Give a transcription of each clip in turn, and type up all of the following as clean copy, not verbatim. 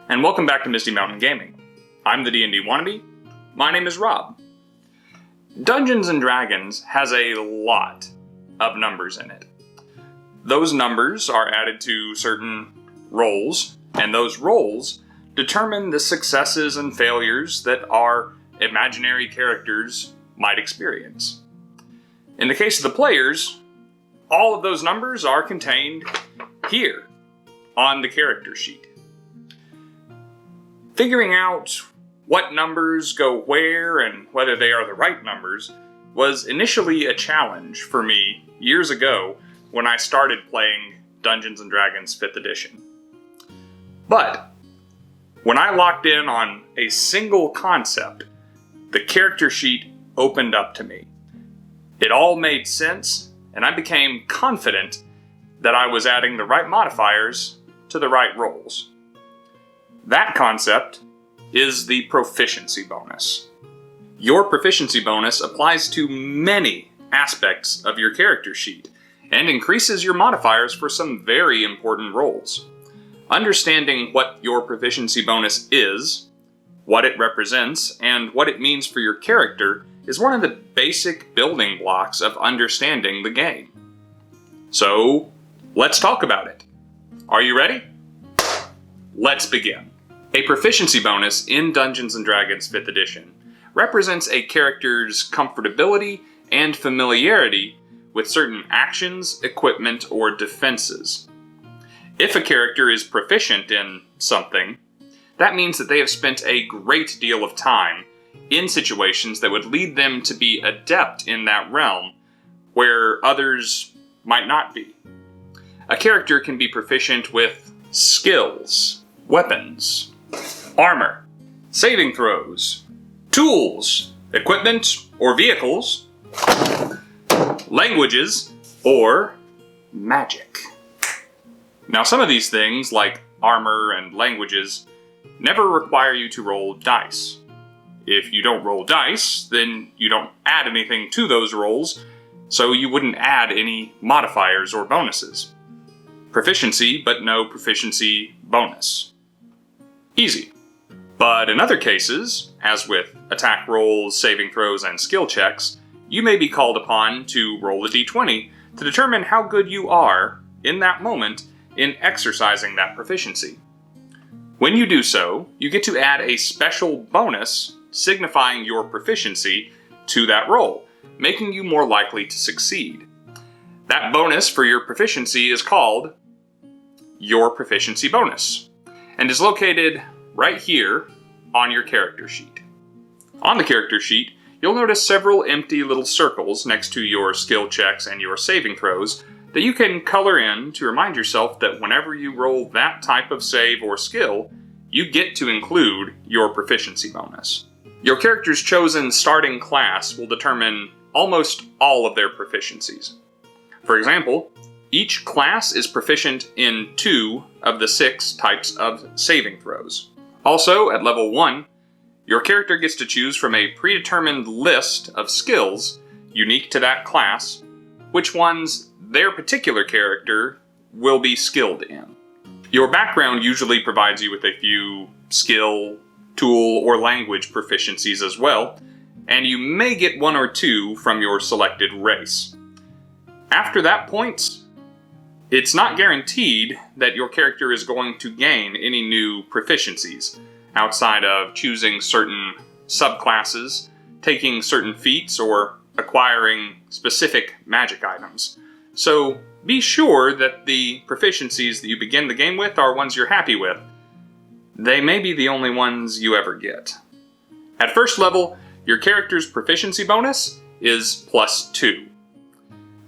and welcome back to Misty Mountain Gaming. I'm the Thedndwannabe. My name is Rob. Dungeons & Dragons has a lot of numbers in it. Those numbers are added to certain rolls, and those rolls determine the successes and failures that our imaginary characters might experience. In the case of the players, all of those numbers are contained here on the character sheet. Figuring out what numbers go where and whether they are the right numbers was initially a challenge for me years ago when I started playing Dungeons & Dragons 5th edition. But when I locked in on a single concept, the character sheet opened up to me. It all made sense, and I became confident that I was adding the right modifiers to the right rolls. That concept is the proficiency bonus. Your proficiency bonus applies to many aspects of your character sheet and increases your modifiers for some very important rolls. Understanding what your proficiency bonus is, what it represents, and what it means for your character is one of the basic building blocks of understanding the game. So, let's talk about it. Are you ready? Let's begin. A proficiency bonus in Dungeons & Dragons 5th edition represents a character's comfortability and familiarity with certain actions, equipment, or defenses. If a character is proficient in something, that means that they have spent a great deal of time in situations that would lead them to be adept in that realm, where others might not be. A character can be proficient with skills, weapons, armor, saving throws, tools, equipment or vehicles, languages, or magic. Now, some of these things, like armor and languages, never require you to roll dice. If you don't roll dice, then you don't add anything to those rolls, so you wouldn't add any modifiers or bonuses. Proficiency, but no proficiency bonus. Easy. But in other cases, as with attack rolls, saving throws, and skill checks, you may be called upon to roll a d20 to determine how good you are in that moment in exercising that proficiency. When you do so, you get to add a special bonus signifying your proficiency to that roll, making you more likely to succeed. That bonus for your proficiency is called your proficiency bonus, and is located right here on your character sheet. On the character sheet, you'll notice several empty little circles next to your skill checks and your saving throws that you can color in to remind yourself that whenever you roll that type of save or skill, you get to include your proficiency bonus. Your character's chosen starting class will determine almost all of their proficiencies. For example, each class is proficient in 2 of the 6 types of saving throws. Also, at level 1, your character gets to choose from a predetermined list of skills unique to that class, which ones their particular character will be skilled in. Your background usually provides you with a few skill, tool, or language proficiencies as well, and you may get 1 or 2 from your selected race. After that point, it's not guaranteed that your character is going to gain any new proficiencies, outside of choosing certain subclasses, taking certain feats, or acquiring specific magic items. So be sure that the proficiencies that you begin the game with are ones you're happy with. They may be the only ones you ever get. At first level, your character's proficiency bonus is +2.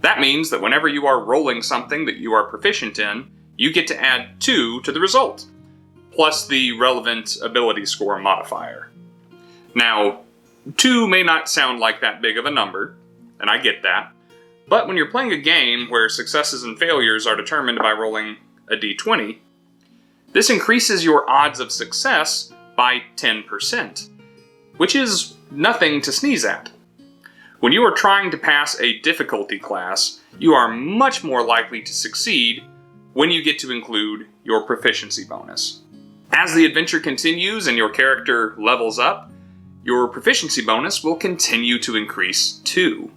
That means that whenever you are rolling something that you are proficient in, you get to add 2 to the result, plus the relevant ability score modifier. Now, 2 may not sound like that big of a number, and I get that, but when you're playing a game where successes and failures are determined by rolling a d20, this increases your odds of success by 10%, which is nothing to sneeze at. When you are trying to pass a difficulty class, you are much more likely to succeed when you get to include your proficiency bonus. As the adventure continues and your character levels up, your proficiency bonus will continue to increase too.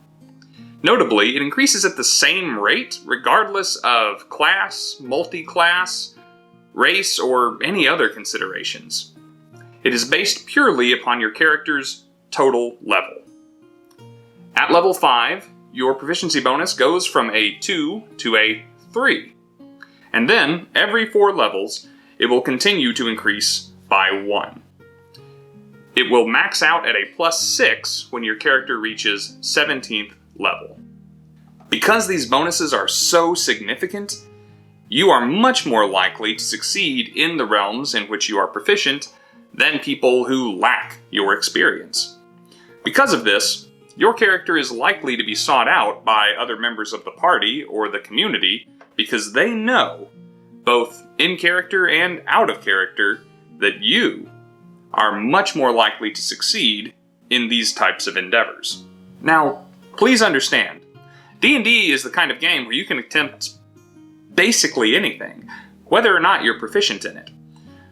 Notably, it increases at the same rate regardless of class, multi-class, race, or any other considerations. It is based purely upon your character's total level. At level 5, your proficiency bonus goes from a 2 to a 3. And then, every 4 levels, it will continue to increase by 1. It will max out at a +6 when your character reaches 17th level. Because these bonuses are so significant, you are much more likely to succeed in the realms in which you are proficient than people who lack your experience. Because of this, your character is likely to be sought out by other members of the party or the community because they know, both in character and out of character, that you are much more likely to succeed in these types of endeavors. Now, please understand, D&D is the kind of game where you can attempt basically anything, whether or not you're proficient in it.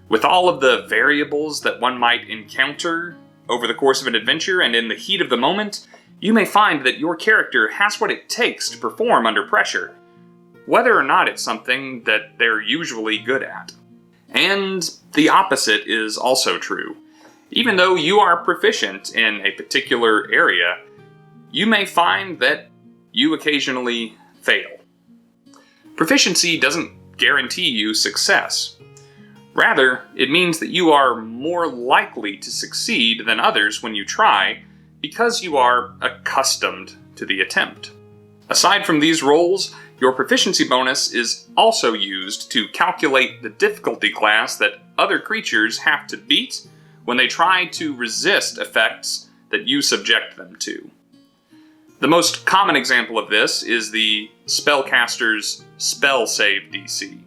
With all of the variables that one might encounter over the course of an adventure and in the heat of the moment, you may find that your character has what it takes to perform under pressure, whether or not it's something that they're usually good at. And the opposite is also true. Even though you are proficient in a particular area, you may find that you occasionally fail. Proficiency doesn't guarantee you success. Rather, it means that you are more likely to succeed than others when you try, because you are accustomed to the attempt. Aside from these rolls, your proficiency bonus is also used to calculate the difficulty class that other creatures have to beat when they try to resist effects that you subject them to. The most common example of this is the spellcaster's spell save DC.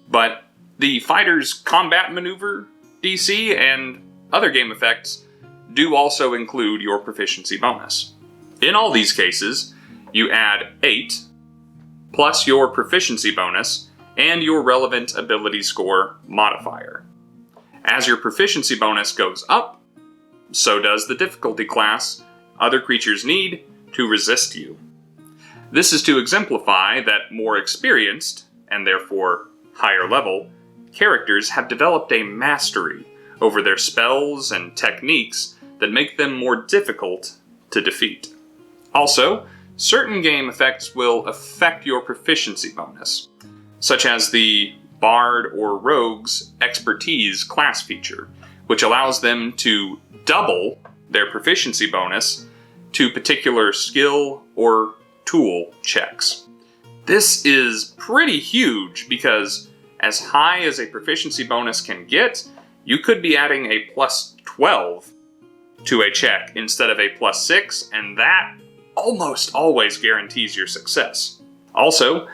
But the fighter's combat maneuver DC and other game effects do also include your proficiency bonus. In all these cases, you add 8 plus your proficiency bonus and your relevant ability score modifier. As your proficiency bonus goes up, so does the difficulty class other creatures need to resist you. This is to exemplify that more experienced, and therefore higher level, characters have developed a mastery over their spells and techniques that make them more difficult to defeat. Also, certain game effects will affect your proficiency bonus, such as the Bard or Rogue's expertise class feature, which allows them to double their proficiency bonus to particular skill or tool checks. This is pretty huge because as high as a proficiency bonus can get, you could be adding a +12 to a check instead of a +6, and that almost always guarantees your success. Also,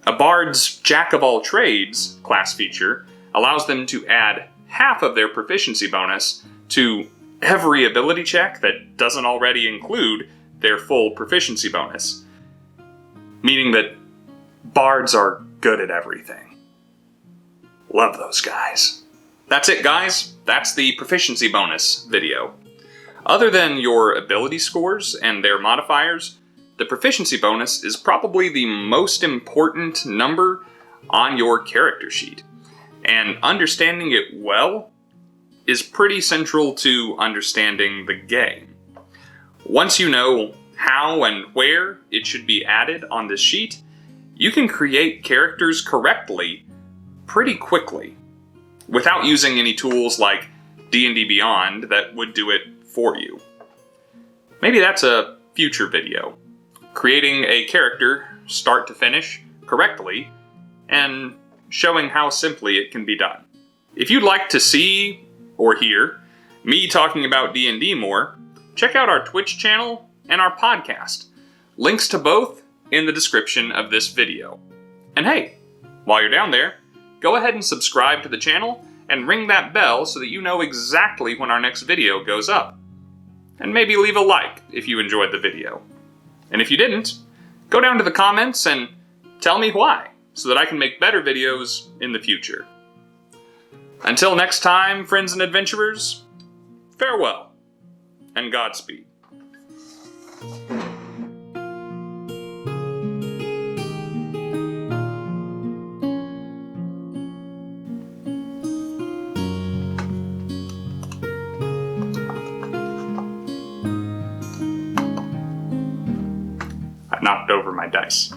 a Bard's Jack of all trades class feature allows them to add half of their proficiency bonus to every ability check that doesn't already include their full proficiency bonus, meaning that Bards are good at everything. Love those guys. That's it, guys. That's the proficiency bonus video. Other than your ability scores and their modifiers, the proficiency bonus is probably the most important number on your character sheet, and understanding it well is pretty central to understanding the game. Once you know how and where it should be added on this sheet, you can create characters correctly pretty quickly, without using any tools like D&D Beyond that would do it for you. Maybe that's a future video. Creating a character, start to finish, correctly, and showing how simply it can be done. If you'd like to see or hear me talking about D&D more, check out our Twitch channel and our podcast. Links to both in the description of this video. And hey, while you're down there, go ahead and subscribe to the channel and ring that bell so that you know exactly when our next video goes up. And maybe leave a like if you enjoyed the video. And if you didn't, go down to the comments and tell me why, so that I can make better videos in the future. Until next time, friends and adventurers, farewell and Godspeed. I knocked over my dice.